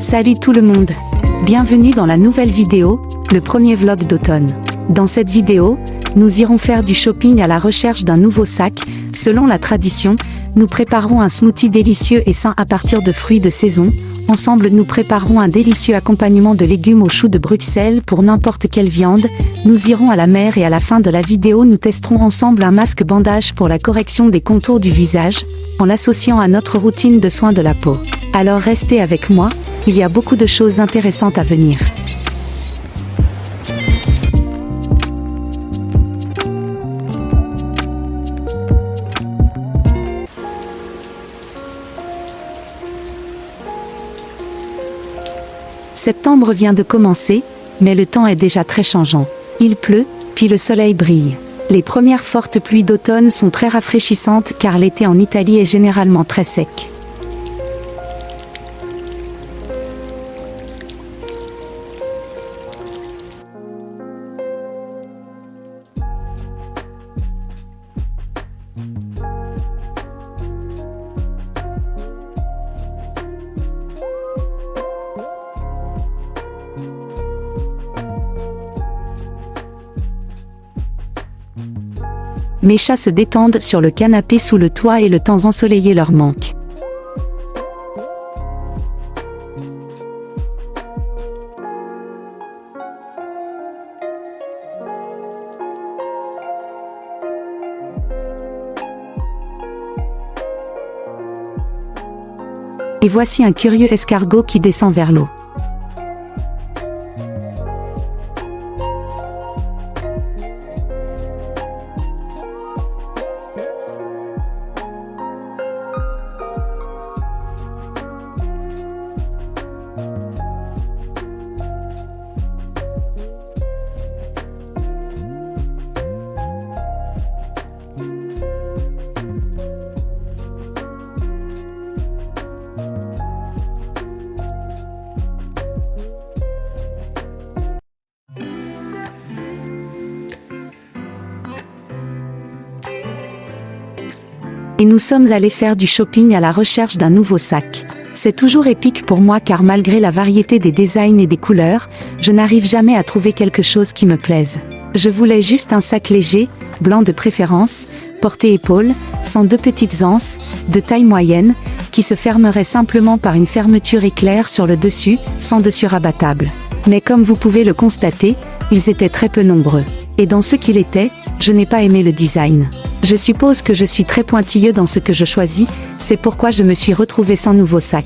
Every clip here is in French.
Salut tout le monde! Bienvenue dans la nouvelle vidéo, le premier vlog d'automne. Dans cette vidéo, nous irons faire du shopping à la recherche d'un nouveau sac. Selon la tradition, nous préparerons un smoothie délicieux et sain à partir de fruits de saison. Ensemble, nous préparerons un délicieux accompagnement de légumes aux choux de Bruxelles pour n'importe quelle viande. Nous irons à la mer et à la fin de la vidéo, nous testerons ensemble un masque bandage pour la correction des contours du visage, en l'associant à notre routine de soins de la peau. Alors restez avec moi, il y a beaucoup de choses intéressantes à venir. Septembre vient de commencer, mais le temps est déjà très changeant. Il pleut, puis le soleil brille. Les premières fortes pluies d'automne sont très rafraîchissantes car l'été en Italie est généralement très sec. Mes chats se détendent sur le canapé sous le toit et le temps ensoleillé leur manque. Et voici un curieux escargot qui descend vers l'eau. Et nous sommes allés faire du shopping à la recherche d'un nouveau sac. C'est toujours épique pour moi car malgré la variété des designs et des couleurs, je n'arrive jamais à trouver quelque chose qui me plaise. Je voulais juste un sac léger, blanc de préférence, porté-épaules, sans deux petites anses, de taille moyenne, qui se fermerait simplement par une fermeture éclair sur le dessus, sans dessus rabattable. Mais comme vous pouvez le constater, ils étaient très peu nombreux. Et dans ce qu'il était, je n'ai pas aimé le design. Je suppose que je suis très pointilleux dans ce que je choisis, c'est pourquoi je me suis retrouvé sans nouveau sac.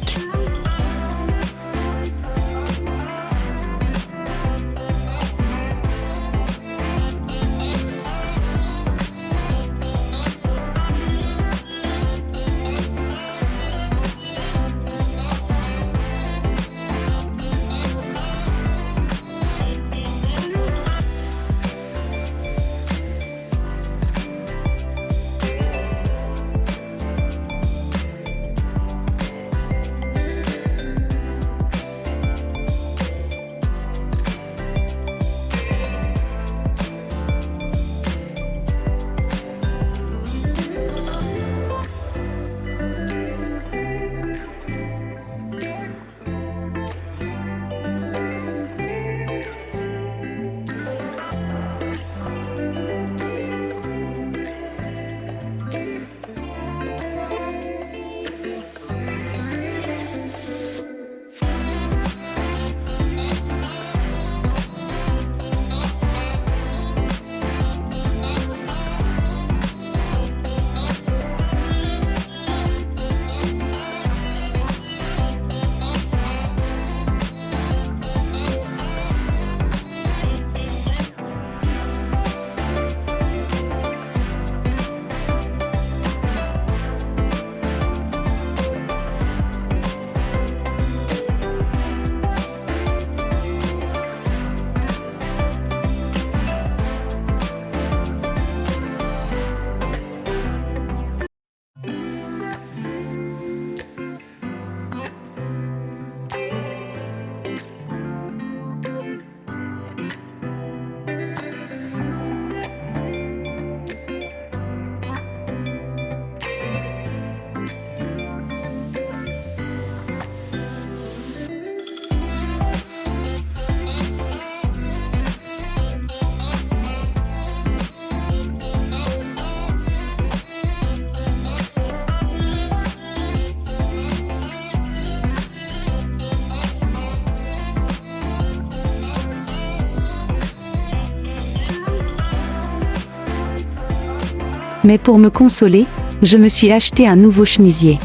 Mais pour me consoler, je me suis acheté un nouveau chemisier.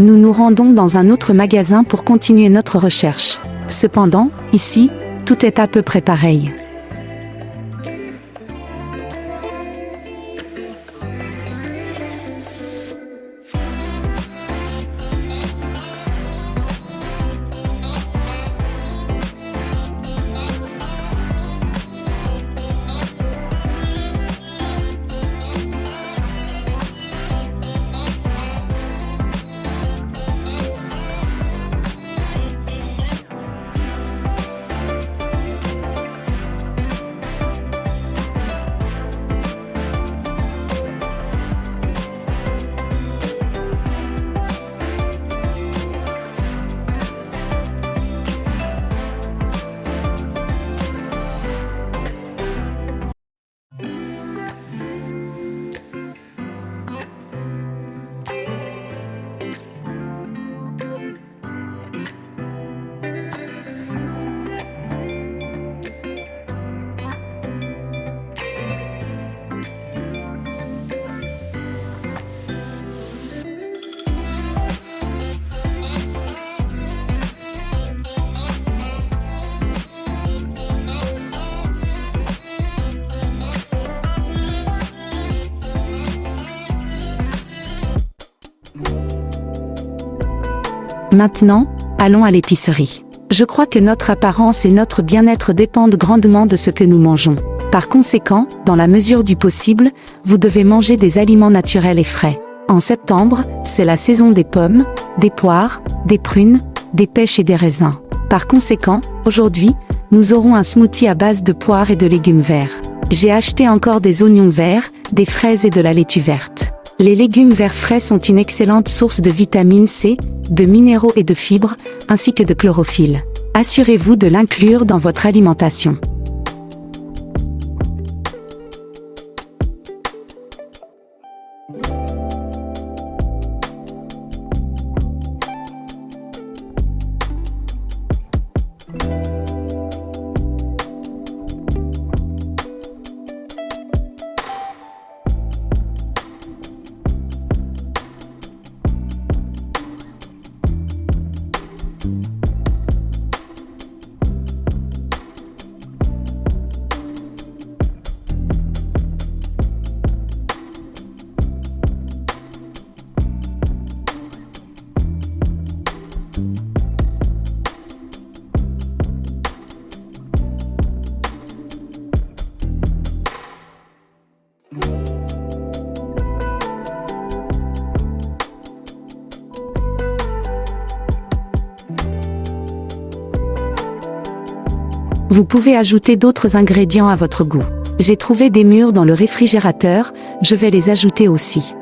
Nous nous rendons dans un autre magasin pour continuer notre recherche. Cependant, ici, tout est à peu près pareil. Maintenant, allons à l'épicerie. Je crois que notre apparence et notre bien-être dépendent grandement de ce que nous mangeons. Par conséquent, dans la mesure du possible, vous devez manger des aliments naturels et frais. En septembre, c'est la saison des pommes, des poires, des prunes, des pêches et des raisins. Par conséquent, aujourd'hui, nous aurons un smoothie à base de poires et de légumes verts. J'ai acheté encore des oignons verts, des fraises et de la laitue verte. Les légumes verts frais sont une excellente source de vitamine C, de minéraux et de fibres, ainsi que de chlorophylle. Assurez-vous de l'inclure dans votre alimentation. Vous pouvez ajouter d'autres ingrédients à votre goût. J'ai trouvé des mûres dans le réfrigérateur, je vais les ajouter aussi.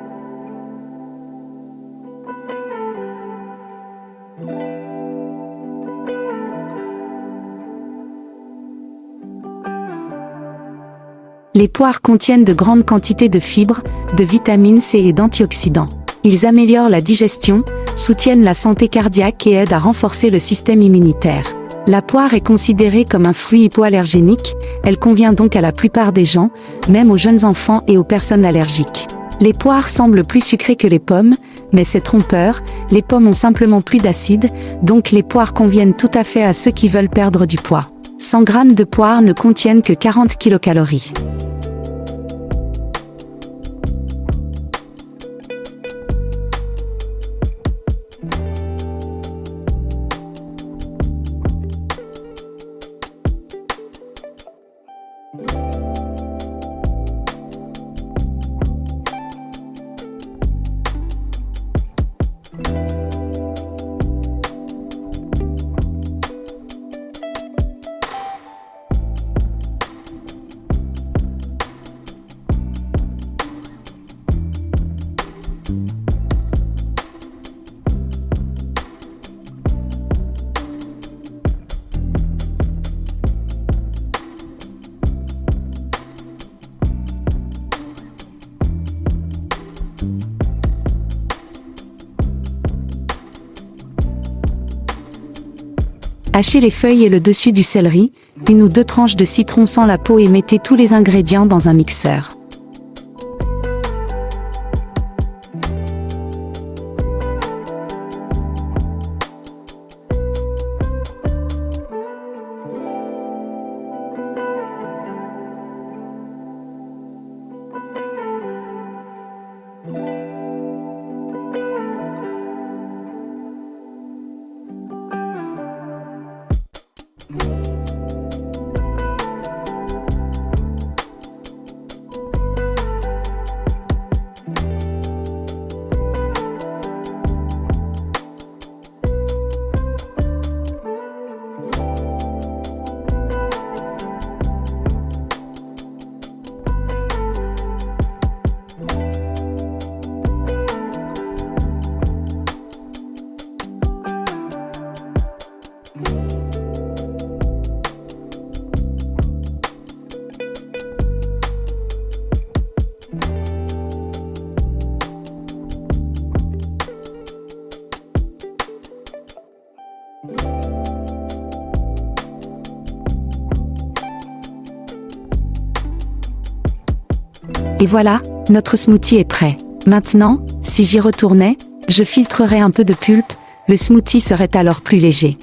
Les poires contiennent de grandes quantités de fibres, de vitamine C et d'antioxydants. Ils améliorent la digestion, soutiennent la santé cardiaque et aident à renforcer le système immunitaire. La poire est considérée comme un fruit hypoallergénique, elle convient donc à la plupart des gens, même aux jeunes enfants et aux personnes allergiques. Les poires semblent plus sucrées que les pommes, mais c'est trompeur, les pommes ont simplement plus d'acide, donc les poires conviennent tout à fait à ceux qui veulent perdre du poids. 100 g de poires ne contiennent que 40 kilocalories. Hachez les feuilles et le dessus du céleri, 1 ou 2 tranches de citron sans la peau et mettez tous les ingrédients dans un mixeur. Et voilà, notre smoothie est prêt. Maintenant, si j'y retournais, je filtrerais un peu de pulpe, le smoothie serait alors plus léger.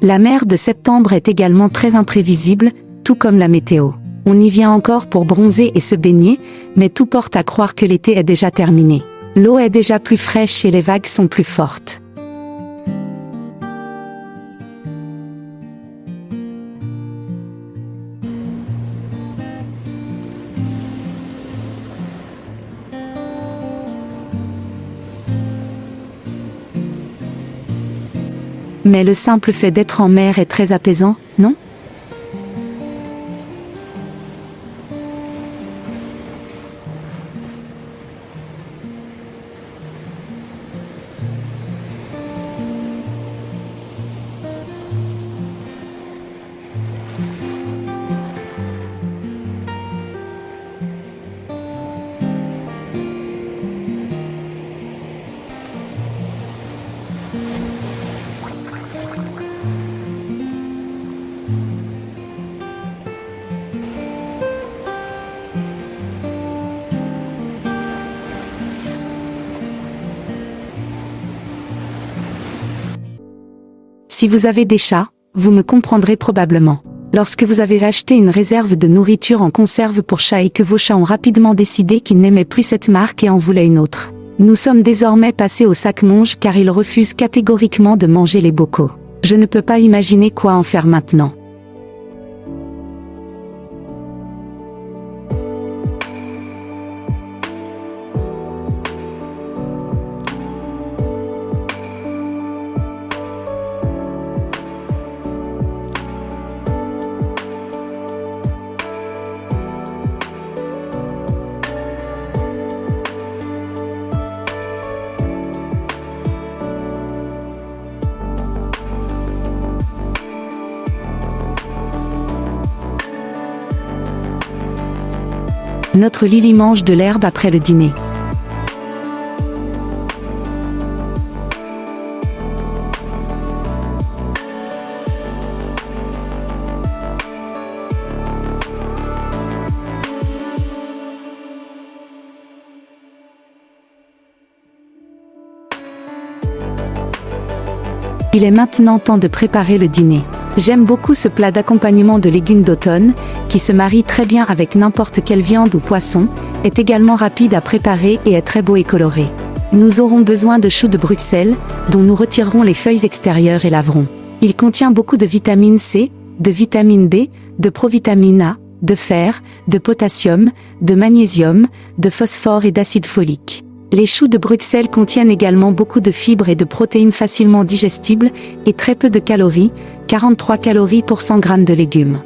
La mer de septembre est également très imprévisible, tout comme la météo. On y vient encore pour bronzer et se baigner, mais tout porte à croire que l'été est déjà terminé. L'eau est déjà plus fraîche et les vagues sont plus fortes. Mais le simple fait d'être en mer est très apaisant, non ? Si vous avez des chats, vous me comprendrez probablement. Lorsque vous avez acheté une réserve de nourriture en conserve pour chat et que vos chats ont rapidement décidé qu'ils n'aimaient plus cette marque et en voulaient une autre. Nous sommes désormais passés au sac-monge car ils refusent catégoriquement de manger les bocaux. Je ne peux pas imaginer quoi en faire maintenant. Notre Lily mange de l'herbe après le dîner. Il est maintenant temps de préparer le dîner. J'aime beaucoup ce plat d'accompagnement de légumes d'automne, qui se marie très bien avec n'importe quelle viande ou poisson, est également rapide à préparer et est très beau et coloré. Nous aurons besoin de choux de Bruxelles, dont nous retirerons les feuilles extérieures et laverons. Il contient beaucoup de vitamine C, de vitamine B, de provitamine A, de fer, de potassium, de magnésium, de phosphore et d'acide folique. Les choux de Bruxelles contiennent également beaucoup de fibres et de protéines facilement digestibles, et très peu de calories, 43 calories pour 100 g de légumes.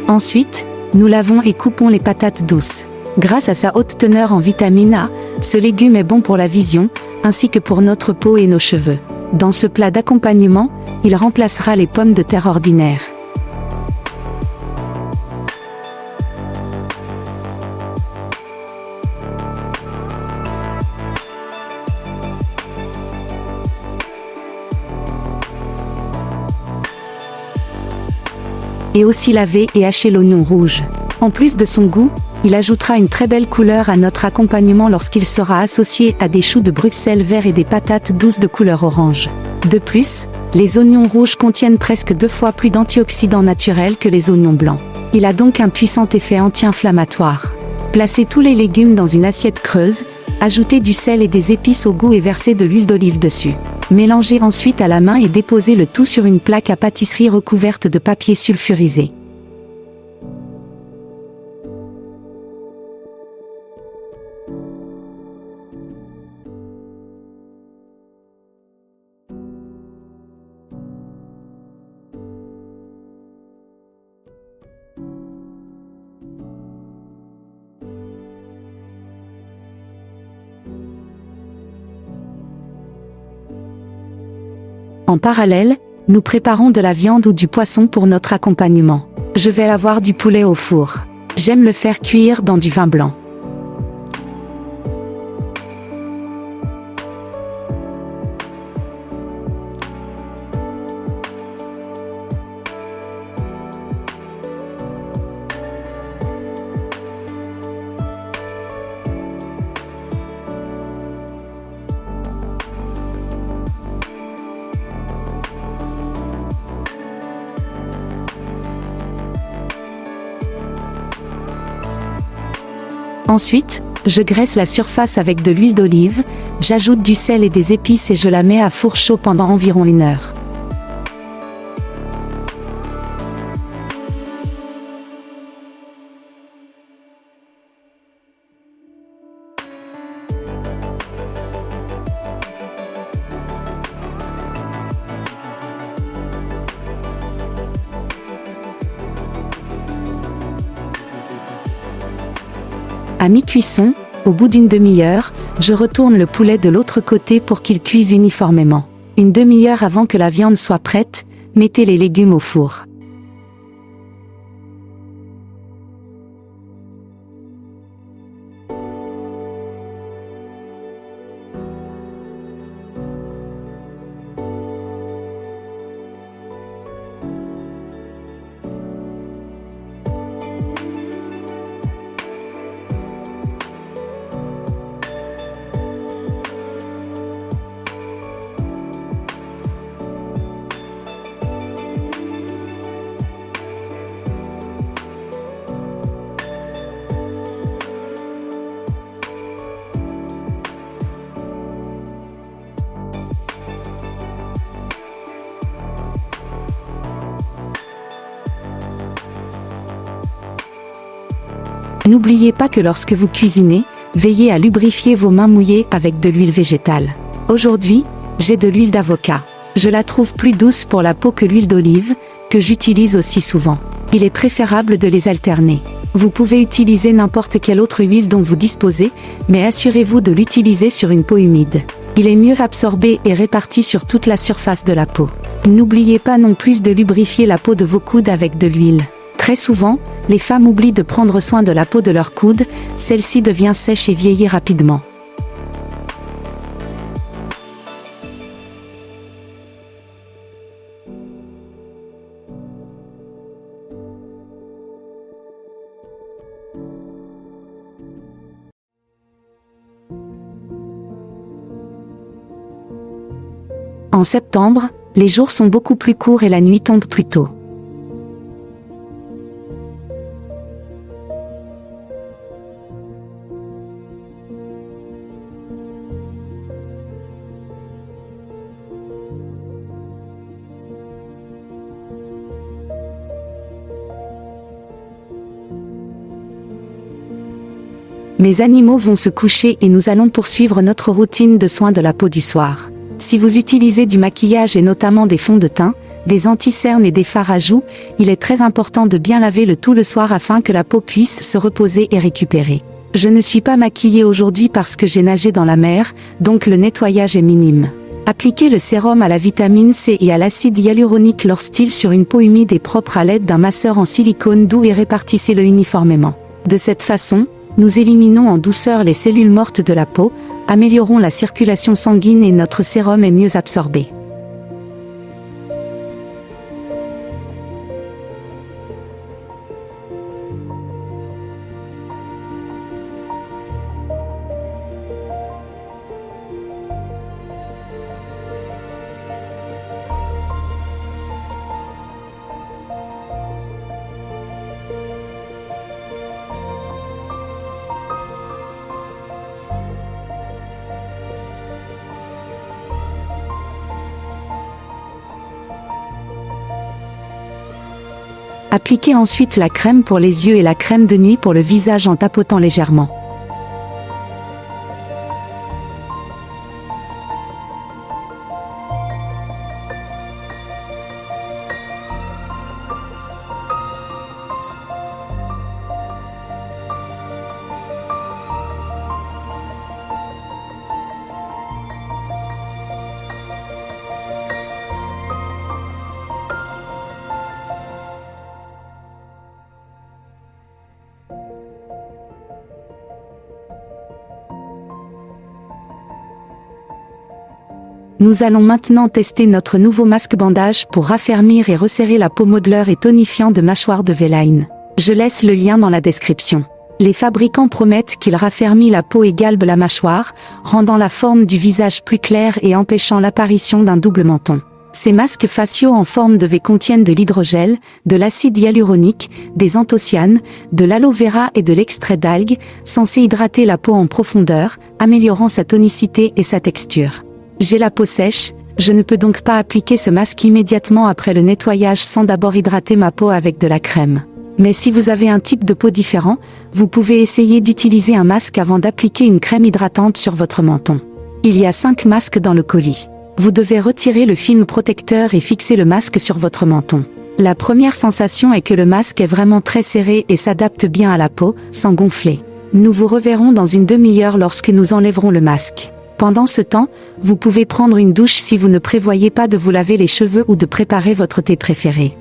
Ensuite, nous lavons et coupons les patates douces. Grâce à sa haute teneur en vitamine A, ce légume est bon pour la vision, ainsi que pour notre peau et nos cheveux. Dans ce plat d'accompagnement, il remplacera les pommes de terre ordinaires. Et aussi laver et hacher l'oignon rouge. En plus de son goût, il ajoutera une très belle couleur à notre accompagnement lorsqu'il sera associé à des choux de Bruxelles verts et des patates douces de couleur orange. De plus, les oignons rouges contiennent presque 2 fois plus d'antioxydants naturels que les oignons blancs. Il a donc un puissant effet anti-inflammatoire. Placez tous les légumes dans une assiette creuse, ajoutez du sel et des épices au goût et versez de l'huile d'olive dessus. Mélangez ensuite à la main et déposez le tout sur une plaque à pâtisserie recouverte de papier sulfurisé. En parallèle, nous préparons de la viande ou du poisson pour notre accompagnement. Je vais avoir du poulet au four. J'aime le faire cuire dans du vin blanc. Ensuite, je graisse la surface avec de l'huile d'olive, j'ajoute du sel et des épices et je la mets à four chaud pendant environ 1 heure. À mi-cuisson, au bout d'une demi-heure, je retourne le poulet de l'autre côté pour qu'il cuise uniformément. Une demi-heure avant que la viande soit prête, mettez les légumes au four. N'oubliez pas que lorsque vous cuisinez, veillez à lubrifier vos mains mouillées avec de l'huile végétale. Aujourd'hui, j'ai de l'huile d'avocat. Je la trouve plus douce pour la peau que l'huile d'olive, que j'utilise aussi souvent. Il est préférable de les alterner. Vous pouvez utiliser n'importe quelle autre huile dont vous disposez, mais assurez-vous de l'utiliser sur une peau humide. Il est mieux absorbé et réparti sur toute la surface de la peau. N'oubliez pas non plus de lubrifier la peau de vos coudes avec de l'huile. Très souvent, les femmes oublient de prendre soin de la peau de leurs coudes, celle-ci devient sèche et vieillit rapidement. En septembre, les jours sont beaucoup plus courts et la nuit tombe plus tôt. Mes animaux vont se coucher et nous allons poursuivre notre routine de soins de la peau du soir. Si vous utilisez du maquillage et notamment des fonds de teint, des anti-cernes et des fards à joues, il est très important de bien laver le tout le soir afin que la peau puisse se reposer et récupérer. Je ne suis pas maquillée aujourd'hui parce que j'ai nagé dans la mer, donc le nettoyage est minime. Appliquez le sérum à la vitamine C et à l'acide hyaluronique Lorstyle sur une peau humide et propre à l'aide d'un masseur en silicone doux et répartissez-le uniformément. De cette façon, nous éliminons en douceur les cellules mortes de la peau, améliorons la circulation sanguine et notre sérum est mieux absorbé. Appliquez ensuite la crème pour les yeux et la crème de nuit pour le visage en tapotant légèrement. Nous allons maintenant tester notre nouveau masque bandage pour raffermir et resserrer la peau modeleur et tonifiant de mâchoire de Veline. Je laisse le lien dans la description. Les fabricants promettent qu'il raffermit la peau et galbe la mâchoire, rendant la forme du visage plus claire et empêchant l'apparition d'un double menton. Ces masques faciaux en forme de V contiennent de l'hydrogel, de l'acide hyaluronique, des anthocyanes, de l'aloe vera et de l'extrait d'algues, censés hydrater la peau en profondeur, améliorant sa tonicité et sa texture. J'ai la peau sèche, je ne peux donc pas appliquer ce masque immédiatement après le nettoyage sans d'abord hydrater ma peau avec de la crème. Mais si vous avez un type de peau différent, vous pouvez essayer d'utiliser un masque avant d'appliquer une crème hydratante sur votre menton. Il y a 5 masques dans le colis. Vous devez retirer le film protecteur et fixer le masque sur votre menton. La première sensation est que le masque est vraiment très serré et s'adapte bien à la peau, sans gonfler. Nous vous reverrons dans une demi-heure lorsque nous enlèverons le masque. Pendant ce temps, vous pouvez prendre une douche si vous ne prévoyez pas de vous laver les cheveux ou de préparer votre thé préféré.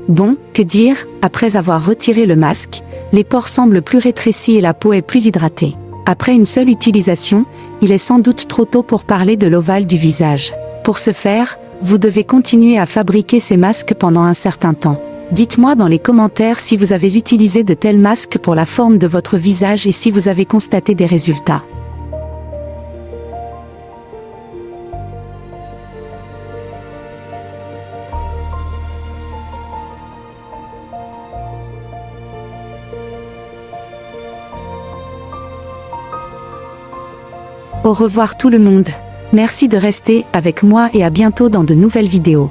Bon, que dire, après avoir retiré le masque, les pores semblent plus rétrécis et la peau est plus hydratée. Après une seule utilisation, il est sans doute trop tôt pour parler de l'ovale du visage. Pour ce faire, vous devez continuer à fabriquer ces masques pendant un certain temps. Dites-moi dans les commentaires si vous avez utilisé de tels masques pour la forme de votre visage et si vous avez constaté des résultats. Au revoir tout le monde. Merci de rester avec moi et à bientôt dans de nouvelles vidéos.